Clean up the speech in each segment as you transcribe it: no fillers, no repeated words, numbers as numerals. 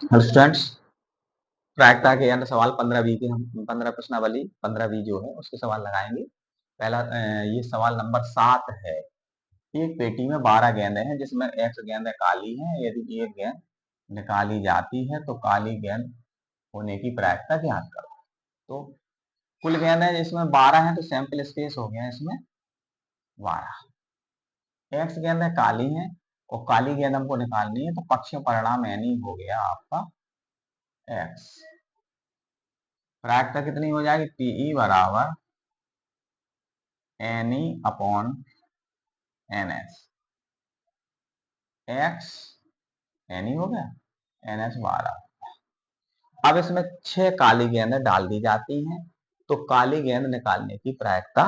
Hello students, प्रायिकता के अंदर सवाल 15 बी के हम 15 प्रश्नावली 15 बी जो है उसके सवाल लगाएंगे। पहला ये सवाल नंबर 7 है। एक पेटी में 12 गेंदें हैं जिसमें x गेंदें काली हैं। यदि एक गेंद निकाली जाती है तो काली गेंद होने की प्रायिकता ज्ञात करो। तो कुल गेंदें जिसमें 12 हैं तो सैंपल स्पेस हो गया इसमें 12। x गेंदें काली हैं और काली गेंद हमको निकालनी है तो पक्ष परिणाम n हो गया आपका x। प्रायिकता कितनी हो जाएगी? पीई बराबर n E upon n S. X n E हो गया, एन एस 12। अब इसमें 6 काली गेंदें डाल दी जाती हैं तो काली गेंद निकालने की प्रायिकता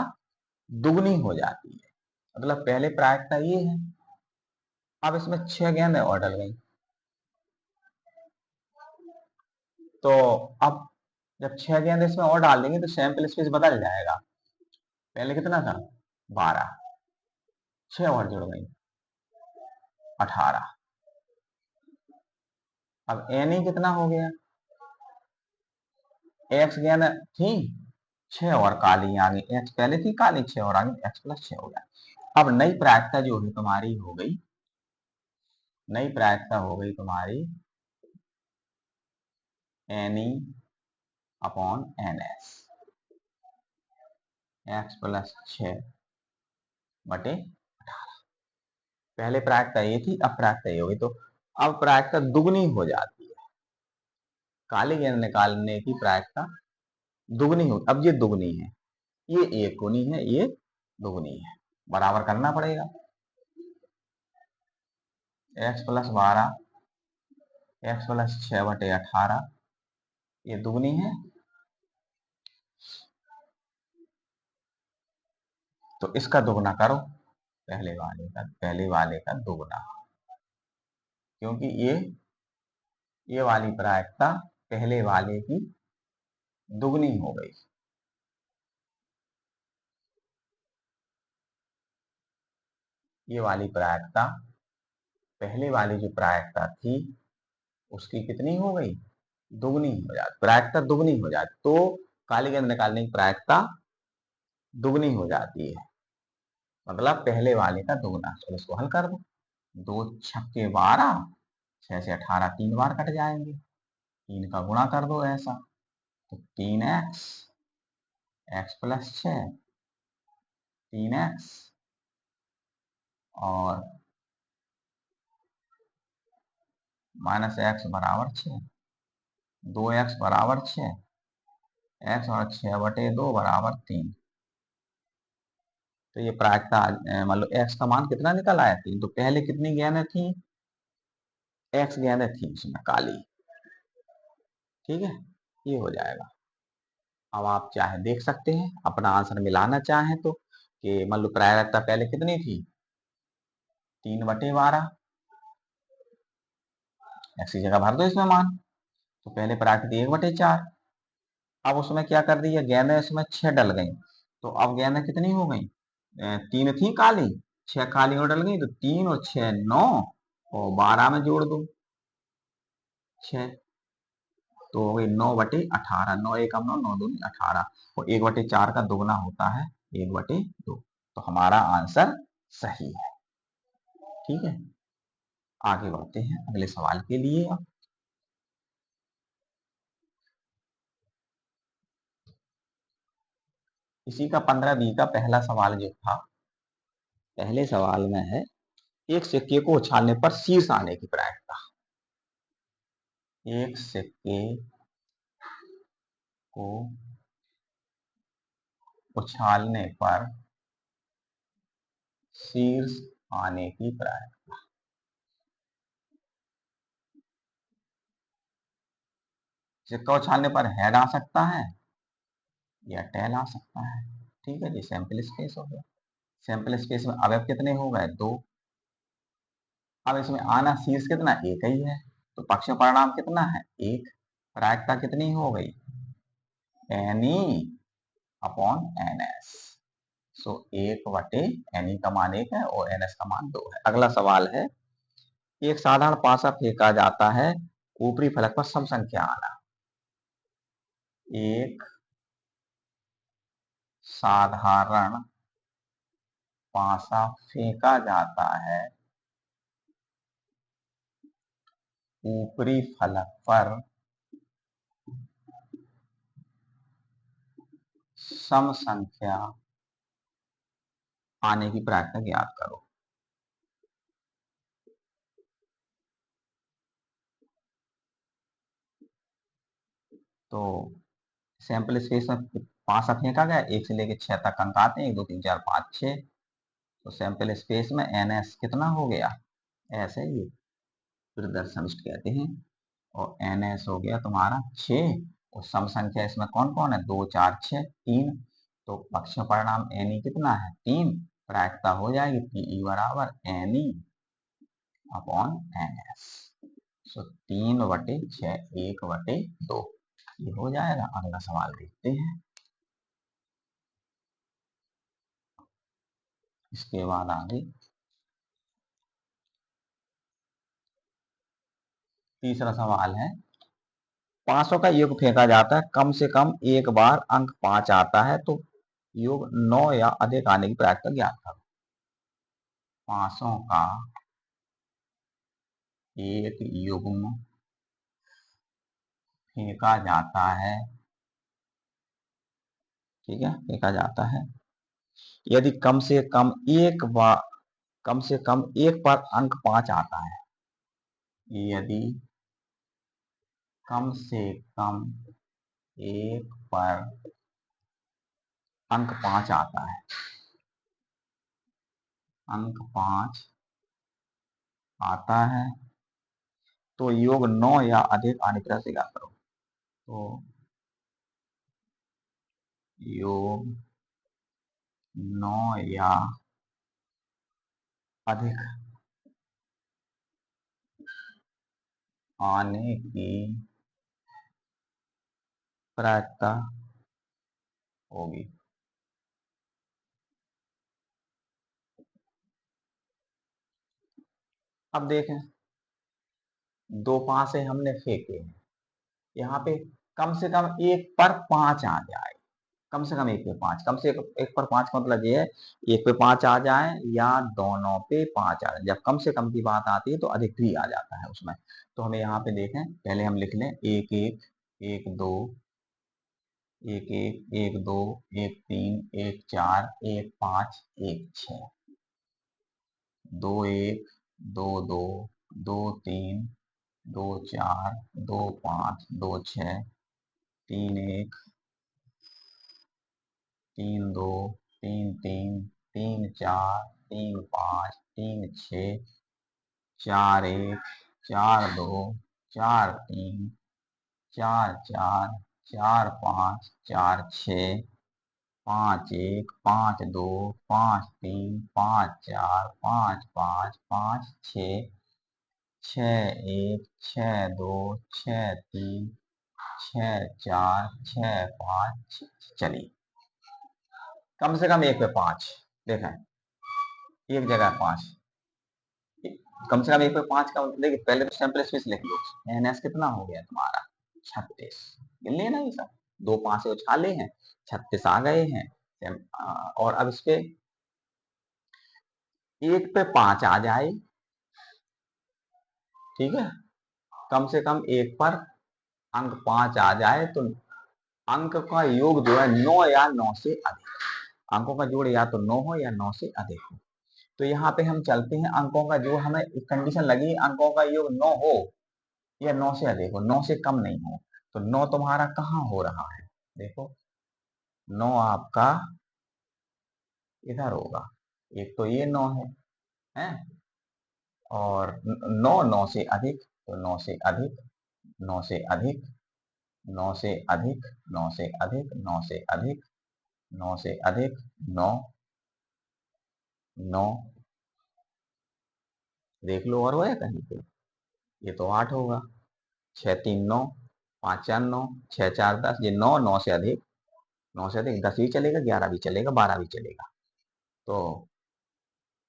दुगनी हो जाती है। मतलब पहले प्रायिकता ये है। अब इसमें 6 गेंदें और डल गई तो अब जब 6 गेंद इसमें और डाल देंगे तो सैंपल स्पेस बदल जाएगा। पहले कितना था? 12, 6 और जुड़ गई 18। अब एन ई कितना हो गया? एक्स गेंद थी 6 और काली आ गई, एक्स पहले थी काली 6 और आ गई, एक्स प्लस 6 हो गया। अब नई प्रायिकता जो है तुम्हारी हो गई, नई प्रायिकता हो गई तुम्हारी n E upon n S, x plus 6 बटे 18। पहले प्रायिकता ये थी, अब प्रायिकता ये हो गई तो अब प्रायिकता दुगनी हो जाती है। काली गेंद निकालने की प्रायिकता दुगनी हो, अब ये दुगनी है, ये एक गुनी है, ये दुगनी है, बराबर करना पड़ेगा। एक्स प्लस 12 एक्स प्लस 6 बटे 18 ये दुगनी है तो इसका दुगना करो, पहले वाले का दुगना, क्योंकि ये वाली प्रायिकता पहले वाले की दुगनी हो गई। ये वाली प्रायिकता पहले वाली जो प्रायिकता थी उसकी कितनी हो गई? दुगनी हो जाती, प्रायिकता दुगनी हो जाती तो काली गेंद निकालने की प्रायिकता दुगनी हो जाती है, मतलब पहले वाले का दुगना। चलो इसको हल कर दो। 2 छक्के 12, 6 से 18 3 बार कट जाएंगे, 3 का गुणा कर दो ऐसा तो 3x, एक्स प्लस 6, 3x और माइनस एक्स बराबर 6, 2x बराबर 6, एक्स और 6 बटे 2 बराबर 3। तो ये प्रायिकता मतलब एक्स का मान कितना निकल आया? 3। तो पहले कितनी गेंदें थी? एक्स गेंदें थी उसमें काली, ठीक है, ये हो जाएगा। अब आप चाहे देख सकते हैं, अपना आंसर मिलाना चाहें तो कि मान लो प्रायिकता पहले कितनी थी? 3/12, एक्स की जगह भर दो इसमें मान। तो पहले प्रायिकता 1/4, अब उसमें क्या कर दिया, गेंदें इसमें 6 डल गई तो अब गेंदें कितनी हो गई? 3 थी काली, 6 काली और डल गई तो 3 और 6 9 और 12 में जोड़ दो 6 तो हो गई 9/18, 9 एकम 9, 9 दूनी 18 और 1/4 का दुगना होता है 1/2। तो हमारा आंसर सही है। ठीक है, आगे बढ़ते हैं अगले सवाल के लिए। इसी का 15 बी का पहला सवाल जो था, पहले सवाल में है एक सिक्के को उछालने पर शीर्ष आने की प्रायिकता। एक सिक्के को उछालने पर शीर्ष आने की प्रायिकता। सिक्का उछालने पर हेड आ सकता है या टेल आ सकता है। ठीक है जी, सैंपल स्पेस हो गया। सैंपल स्पेस में अवयव कितने हो गए? 2। अब इसमें आना शीर्ष कितना? एक ही है तो पक्ष परिणाम कितना है? 1। प्रायिकता कितनी हो गई? N E upon n S. So 1/, n E का मान 1 है और एन एस का मान 2 है। अगला सवाल है, एक साधारण पासा फेंका जाता है, ऊपरी फलक पर सम संख्या आना। एक साधारण पासा फेंका जाता है ऊपरी फलक पर सम संख्या आने की प्रार्थना ज्ञात करो। तो सैंपल स्पेस में पासा फेंका गया, 1 से लेकर 6 तक अंक आते हैं, 1 2 3 4 5 6। तो सैंपल स्पेस में NS कितना हो गया, ऐसे ही प्रदर्शनिष्ठ कहते हैं, और NS हो गया तुम्हारा 6। और सम संख्या इसमें कौन कौन है, 2 4 6 3। तो पक्ष परिणाम NE कितना है, 3। प्रायिकता हो जाएगी PE बराबर NE अपॉन NS। सो 3/6 1/2 ये हो जाएगा। अगला सवाल देखते हैं। इसके बाद आगे तीसरा सवाल है, 500 का योग फेंका जाता है, कम से कम एक बार अंक 5 आता है, तो योग 9 या अधिक आने की प्रायिकता ज्ञात करो। 500 का एक युग्म फेंका जाता है, ठीक है, फेंका जाता है, यदि कम से कम एक बार अंक 5 आता है, यदि कम से कम एक पर अंक 5 आता है, अंक 5 आता है, तो योग 9 या अधिक आने की प्रायिकता ज्ञात करो। तो योग 9 या अधिक आने की प्रायिकता होगी। अब देखें, 2 पासे हमने फेंके हैं, यहाँ पे कम से कम एक पर 5 आ जाए, कम से कम एक पे 5, कम से एक पर 5 का मतलब ये है एक पे 5 आ जाए या दोनों पे 5 आ जाए। जब कम से कम की बात आती है तो अधिक भी आ जाता है उसमें। तो हमें यहाँ पे देखें, पहले हम लिख लें 1 1 1 2 1 1 1 2 1 3 1 4 1 5 1 6 2 1 2 2 2 3 2 4 2 5 2 6 3 1 3 2 3 3 3 4 3 5 3 6 4 1 4 2 4 3 4 4 4 5 4 6 5 1 5 2 5 3 5 4 5 5 5 6 6 1 6 2 6 3 6 4 6 5। चलिए, कम से कम एक पे 5 देखा है, एक जगह 5, कम से कम एक पे 5 का देखिए, पहले तो सैंपल स्पेस लिख लो। NS कितना हो गया तुम्हारा 36, गिन लिए ना ये सब, 2 5 से उछाले हैं, 36 आ गए हैं। और अब इस पे एक पे 5 आ जाए, ठीक है, कम से कम एक पर अंक 5 आ जाए, तो अंक का योग जो है 9 या 9 से अधिक, अंकों का जोड़ या तो 9 हो या 9 से अधिक हो। तो यहाँ पे हम चलते हैं, अंकों का जो हमें कंडीशन लगी, अंकों का योग 9 हो या 9 से अधिक हो, 9 से कम नहीं हो। तो 9 तुम्हारा कहाँ हो रहा है, देखो 9 आपका इधर होगा, एक तो ये 9 है, और 9 9 से अधिक, तो 9 से अधिक 9 से अधिक 9 से अधिक 9 से अधिक 9 से अधिक 9 से अधिक 9 9 देख लो, और होया कहीं पे, ये तो 8 होगा, 6 3 9 5 4 9 6 4 10, ये 9 9 से अधिक 9 से अधिक 10 भी चलेगा, 11 भी चलेगा, 12 भी चलेगा। तो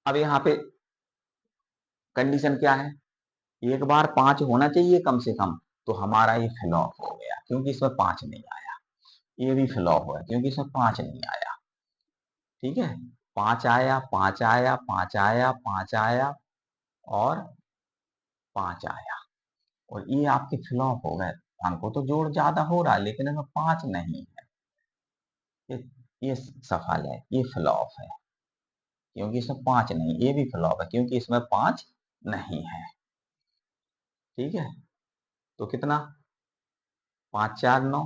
अब यहाँ पे कंडीशन क्या है, एक बार 5 होना चाहिए कम से कम, तो हमारा ये फ्लॉप हो गया क्योंकि इसमें 5 नहीं आया। ये भी फ्लॉप हुआ क्योंकि इसमें 5 नहीं आया। ठीक है, 5 आया, 5 आया, 5 आया, 5 आया और 5 आया, और ये आपके फ्लॉप हो गए। अंकों तो जोड़ ज्यादा हो रहा है लेकिन इसमें 5 नहीं है। ये ये सफल है, ये फ्लॉप है क्योंकि इसमें 5 नहीं। ये भी फ्लॉप है क्योंकि इसमें 5 नहीं है। ठीक है, तो कितना, 5 4 9,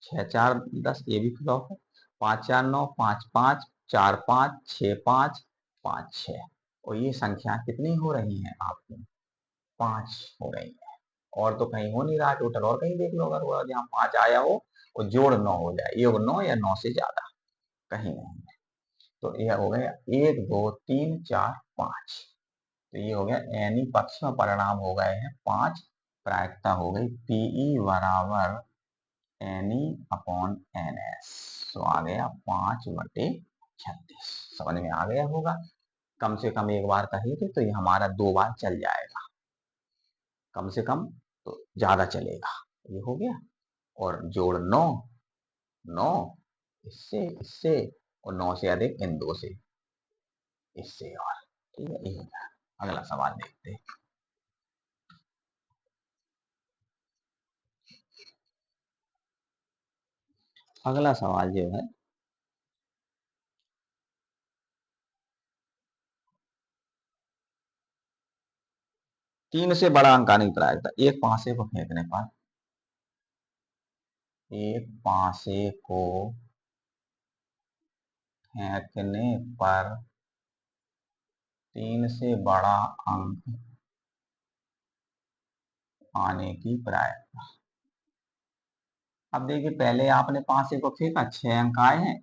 6 4 10, ये भी फ्लॉप है। 5 4 9, 5 5, 4 5, 6 5, 5 6, और ये संख्या कितनी हो रही है आपकी, 5 हो रही है। और तो कहीं हो नहीं रहा टोटल, और कहीं देख लो, अगर वो जहाँ 5 आया हो और जोड़ 9 हो जाए, ये 9 या 9 से ज्यादा कहीं नहीं है। तो ये हो गया 1 2 3 4 5। तो ये हो गया एनी पक्ष में परिणाम हो गए हैं 5। प्रायिकता हो गई पीई बराबर एनी अपॉन एन एस। तो आ गया 5/36। समझ में आ गया होगा। कम से कम एक बार कहेंगे तो ये हमारा 2 बार चल जाएगा, कम से कम तो ज्यादा चलेगा। ये हो गया, और जोड़ 9, 9 इससे इससे, और 9 से अधिक इन दो से, इससे, और ठीक है, ये हो गया। अगला सवाल देखते हैं। अगला सवाल जो है, 3 से बड़ा अंक आने की प्रायिकता। एक पांसे को फेंकने पर, एक पांसे को फेंकने पर 3 से बड़ा अंक आने की प्रायिकता। अब देखिए, पहले आपने पांसे को फेंका, 6 अंक आए हैं,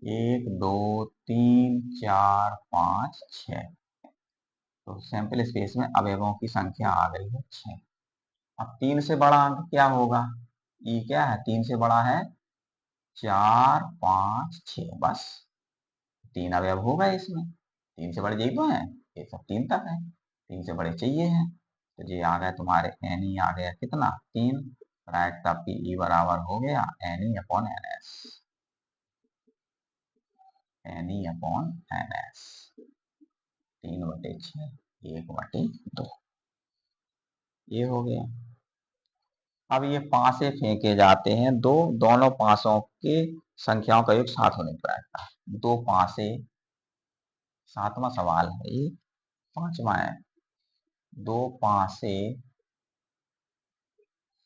1 2 3 4 5 6। तो सैंपल स्पेस में अवयवों की संख्या आ गई है 6। अब 3 से बड़ा अंक क्या होगा, ये क्या है, 3 से बड़ा है 4 5 6, बस 3 अवयव हो गए इसमें। 3 से बड़े यही तो है, ये सब 3 तक है, 3 से बड़े चाहिए हैं। तो ये आ गया तुम्हारे एन ई आ गया कितना, 3। प्रायिकता पीई बराबर हो गया n E upon n S, n E upon n S, 3/6, 1/2। ये हो गया। अब ये पांसे फेंके जाते हैं, दोनों पासों के संख्याओं का योग 7 होने पर आता है। 2 पासे, 7वां सवाल है ये, 5वां है। 2 पासे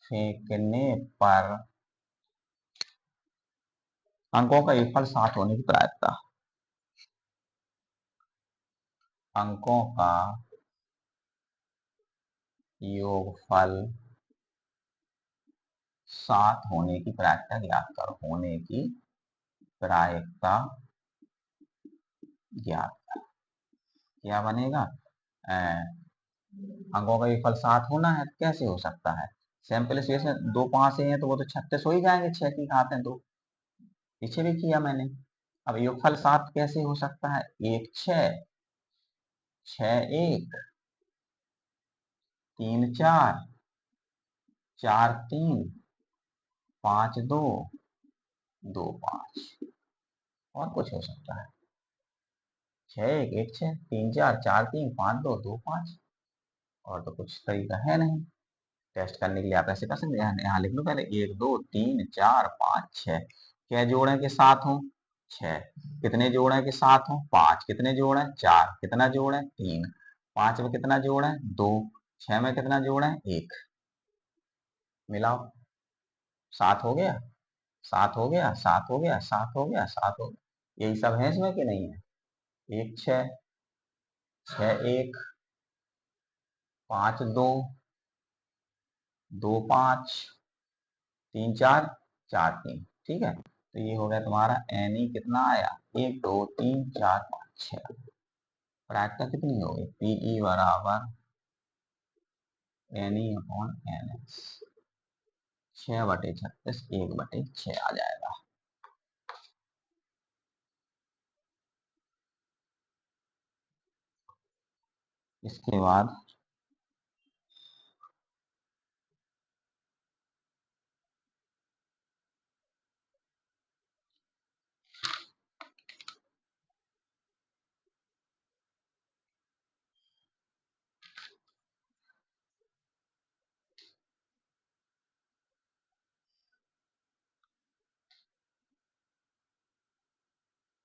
फेंकने पर अंकों का योगफल 7 होने की प्रायिकता। अंकों का योगफल 7 होने की प्रायिकता ज्ञात करो। होने की प्रायिकता ज्ञात, क्या बनेगा, अंकों का योगफल 7 होना है, कैसे हो सकता है, सैंपल स्पेस में 2 पासे हैं तो वो तो 36 हो ही जाएंगे, 6 की घात है 2, पीछे भी किया मैंने। अब योगफल 7 कैसे हो सकता है, 1 6, 6 1, 3 4, 4 3, 5 2, 2 5, और कुछ हो सकता है, 6 1 1 6, 3 4, 4 3, 5 2, 2 5, और तो कुछ तरीका है नहीं। टेस्ट करने के लिए आप ऐसे कर सकते हैं, यहाँ लिख लो पहले 1 2 3 4 5 6। क्या जोड़े के साथ हो, 6। कितने जोड़े के साथ हो, 5। कितने जोड़े, 4। कितना जोड़े, 3। 5 में कितना जोड़े, 2। 6 में कितना जोड़े, 1। मिलाओ, 7 हो गया, 7 हो गया, 7 हो गया, 7 हो गया, 7 हो गया। यही सब है इसमें कि नहीं है, 1 6, 6 1, 5 2, 2 5, 3 4, 4 3। ठीक है, तो ये हो गया तुम्हारा एन ई कितना आया, 1 2 3 4 5 6। प्रायिकता कितनी हो गई, पीई बराबर n E upon n S, 6/36, 1/6 आ जाएगा। इसके बाद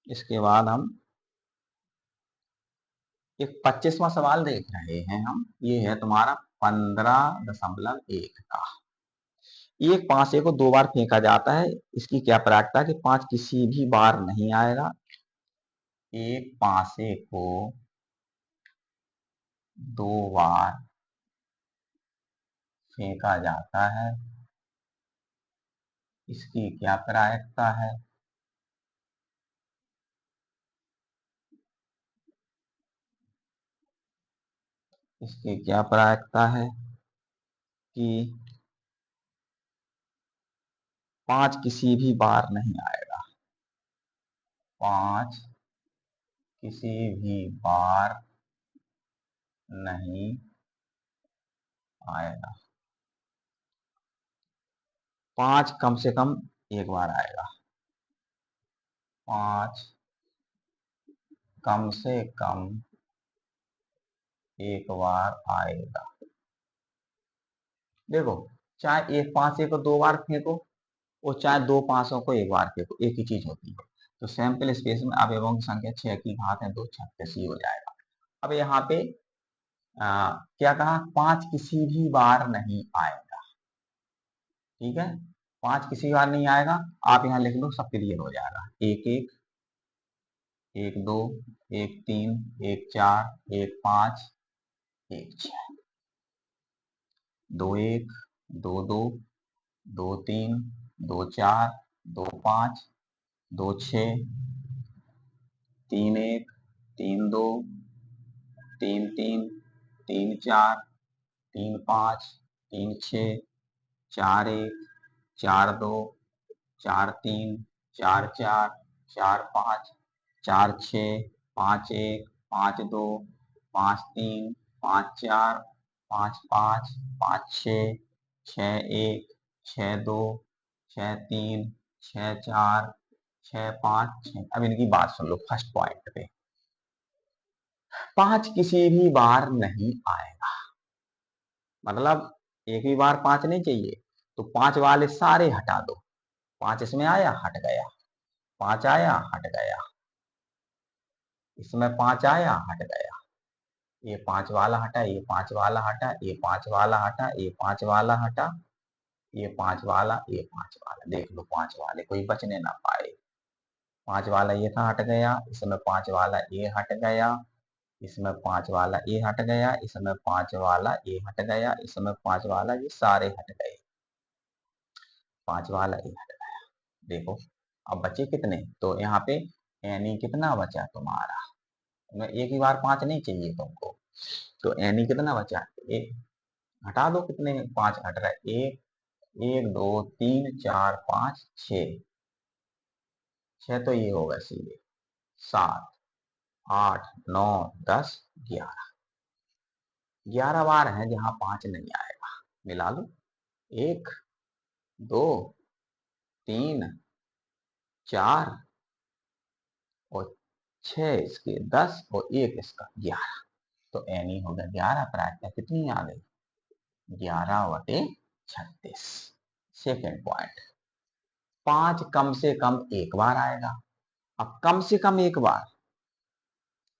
इसके बाद हम एक 25वां सवाल देख रहे हैं हम। ये है तुम्हारा 15.1 का। एक पांसे को दो बार फेंका जाता है, इसकी क्या प्रायिकता है कि पांच किसी भी बार नहीं आएगा। एक पांसे को दो बार फेंका जाता है, इसकी क्या प्रायिकता है। इसकी क्या प्रायिकता है कि पांच किसी भी बार नहीं आएगा। पांच किसी भी बार नहीं आएगा। पांच कम से कम एक बार आएगा। पांच कम से कम एक बार आएगा। देखो, चाहे एक पांचे को दो बार फेंको और चाहे दो पांचों को एक बार फेंको, एक ही चीज होती है। तो सैंपल स्पेस में अवयवों की संख्या 6 की घात है 2, 36 ही हो जाएगा। अब यहाँ पे क्या कहा, पांच किसी भी बार नहीं आएगा। ठीक है, पांच किसी बार नहीं आएगा। आप यहाँ लिख लो, सब क्लियर हो जाएगा। एक एक, एक दो, एक तीन, एक चार, एक पांच, एक छह। दो एक, दो दो, दो तीन, दो चार, दो पांच, दो छः, तीन एक, तीन दो, तीन तीन, तीन चार, तीन पाँच, तीन छः, चार एक, चार दो, चार तीन, चार चार, चार पाँच, चार छः, पाँच एक, पाँच दो, पाँच तीन, पाँच चार, पाँच पाँच, पाँच छः, छः एक, छः दो, छः तीन, छः चार, छः पाँच, छः। अब इनकी बात सुन लो फर्स्ट पॉइंट पे। पांच किसी भी बार नहीं आएगा, मतलब एक भी बार पांच नहीं चाहिए, तो पांच वाले सारे हटा दो। पांच इसमें आया, हट गया। पांच आया, हट गया। इसमें पांच आया, हट गया। ये पांच वाला हटा, ये पांच वाला हटा, ये पांच वाला हटा, ये पांच वाला हटा, ये पांच वाला, ये पांच वाला। देख लो, पांच वाले कोई बचने ना पाए। पांच वाला ये था, हट गया। इसमें पांच वाला ये हट गया। इसमें पांच वाला ये हट गया। इसमें पांच वाला ये हट गया। इसमें पांच वाला ये सारे हट गए। पांच वाला ये हट गया। देखो, अब बचे कितने, तो यहाँ पे एनी कितना बचा तुम्हारा। एक ही बार पांच नहीं चाहिए तुमको, तो एनी कितना बचा, एक हटा दो। कितने पांच हट रहा है, एक, एक दो तीन चार पांच छः। छः तो ये होगा सीधे। सात, आठ, नौ, 10, 11। 11 बार है जहां पांच नहीं आएगा। मिला लो, एक, दो, तीन, चार और छह इसके 10 और एक इसका 11। तो एनी हो गया 11। प्रायिकता कितनी आ गई, 11/36। सेकेंड पॉइंट, पांच कम से कम एक बार आएगा। अब कम से कम एक बार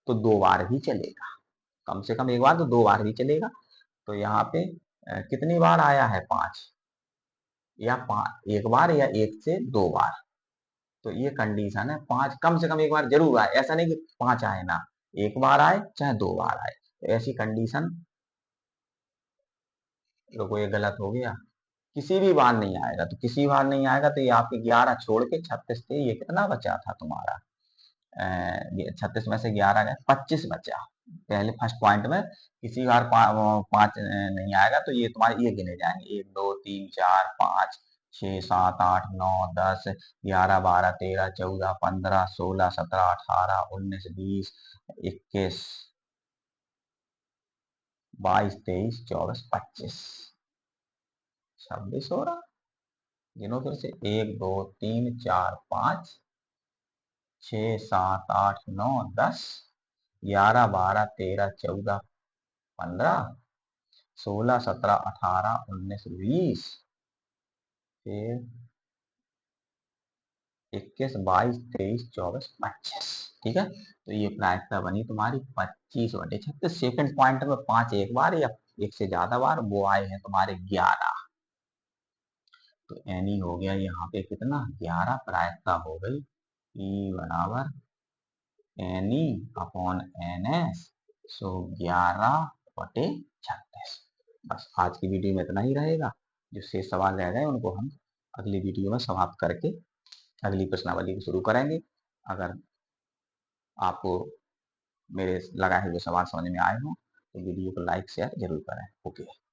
तो दो बार भी चलेगा। कम से कम एक बार तो दो बार भी चलेगा। तो यहाँ पे कितनी बार आया है, पांच, या एक बार या एक से दो बार। तो ये कंडीशन है, पांच कम से कम एक बार जरूर आए। ऐसा नहीं कि पांच आए ना, एक बार आए चाहे दो बार आए, तो ऐसी कंडीशन। देखो, ये गलत हो गया। किसी भी बार नहीं आएगा, तो किसी बार नहीं आएगा, तो ये आपके 11 छोड़ के 36 थे। ये कितना बचा था तुम्हारा, 36 में से 11 गए, 25 बचा। पहले फर्स्ट पॉइंट में किसी बार पांच नहीं आएगा, तो ये तुम्हारे ये गिने जाएंगे, एक दो तीन चार पाँच छः सात आठ नौ 10 11 12 13 14 15 16 17 18 19 20 21 22 23 24 25 26 हो रहा। गिनो फिर से, एक दो तीन चार पाँच छः सात आठ नौ 10 11 12 13 14 15 16 17 18 19 20, फिर 21, 22, 23, 24, 25। ठीक है, तो ये प्रायिकता बनी तुम्हारी 25/36। सेकंड पॉइंट में 5 एक बार या एक से ज्यादा बार, वो आए हैं तुम्हारे 11। तो एनी हो गया यहाँ पे कितना, 11 प्रायिकता हो गई। ई बराबर एनी अपॉन एन एस, सो 11/36। बस आज की वीडियो में इतना ही रहेगा। जो शेष सवाल रह गए उनको हम अगली वीडियो में समाप्त करके अगली प्रश्नावली को शुरू करेंगे। अगर आपको मेरे लगाए हुए सवाल समझ में आए हों तो वीडियो को लाइक शेयर जरूर करें। ओके।